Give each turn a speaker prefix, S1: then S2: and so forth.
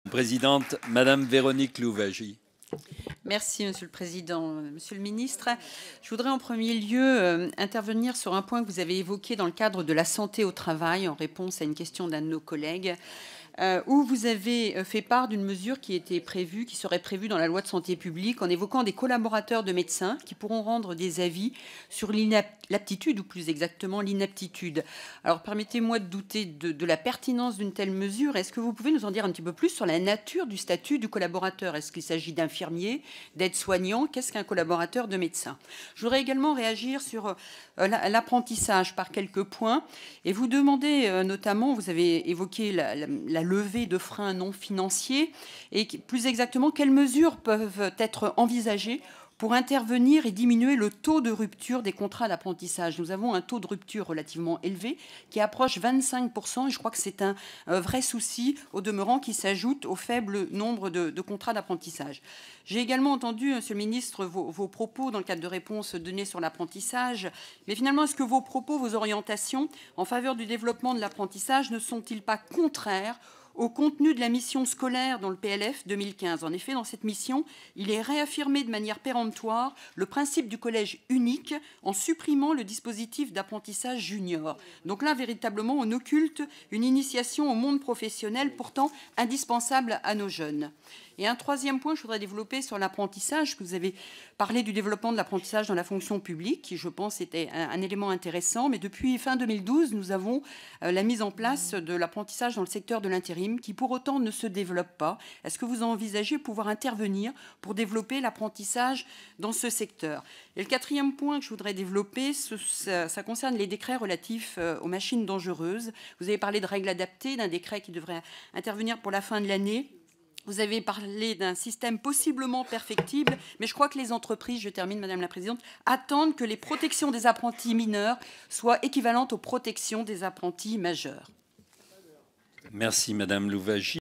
S1: Présidente, Madame Véronique Louwagie.
S2: Merci, Monsieur le Président. Monsieur le Ministre, je voudrais en premier lieu intervenir sur un point que vous avez évoqué dans le cadre de la santé au travail, en réponse à une question d'un de nos collègues, où vous avez fait part d'une mesure qui serait prévue dans la loi de santé publique, en évoquant des collaborateurs de médecins qui pourront rendre des avis sur l'aptitude, ou plus exactement l'inaptitude. Alors, permettez-moi de douter de la pertinence d'une telle mesure. Est-ce que vous pouvez nous en dire un petit peu plus sur la nature du statut du collaborateur? Est-ce qu'il s'agit d'infirmier, d'aide-soignant? Qu'est-ce qu'un collaborateur de médecin? Je voudrais également réagir sur l'apprentissage par quelques points et vous demander notamment, vous avez évoqué la levée de freins non financiers et plus exactement quelles mesures peuvent être envisagées pour intervenir et diminuer le taux de rupture des contrats d'apprentissage. Nous avons un taux de rupture relativement élevé qui approche 25% et je crois que c'est un vrai souci au demeurant qui s'ajoute au faible nombre de contrats d'apprentissage. J'ai également entendu, Monsieur le Ministre, vos propos dans le cadre de réponses données sur l'apprentissage, mais finalement, est-ce que vos propos, vos orientations en faveur du développement de l'apprentissage ne sont-ils pas contraires au contenu de la mission scolaire dans le PLF 2015. En effet, dans cette mission, il est réaffirmé de manière péremptoire le principe du collège unique en supprimant le dispositif d'apprentissage junior. Donc là, véritablement, on occulte une initiation au monde professionnel pourtant indispensable à nos jeunes. Et un troisième point, je voudrais développer sur l'apprentissage, que vous avez parlé du développement de l'apprentissage dans la fonction publique, qui, je pense, était un élément intéressant. Mais depuis fin 2012, nous avons la mise en place de l'apprentissage dans le secteur de l'intérim, qui pour autant ne se développe pas. Est-ce que vous envisagez pouvoir intervenir pour développer l'apprentissage dans ce secteur? Et le quatrième point que je voudrais développer, ça concerne les décrets relatifs aux machines dangereuses. Vous avez parlé de règles adaptées, d'un décret qui devrait intervenir pour la fin de l'année. Vous avez parlé d'un système possiblement perfectible, mais je crois que les entreprises, je termine Madame la Présidente, attendent que les protections des apprentis mineurs soient équivalentes aux protections des apprentis majeurs.
S1: Merci Madame Louwagie.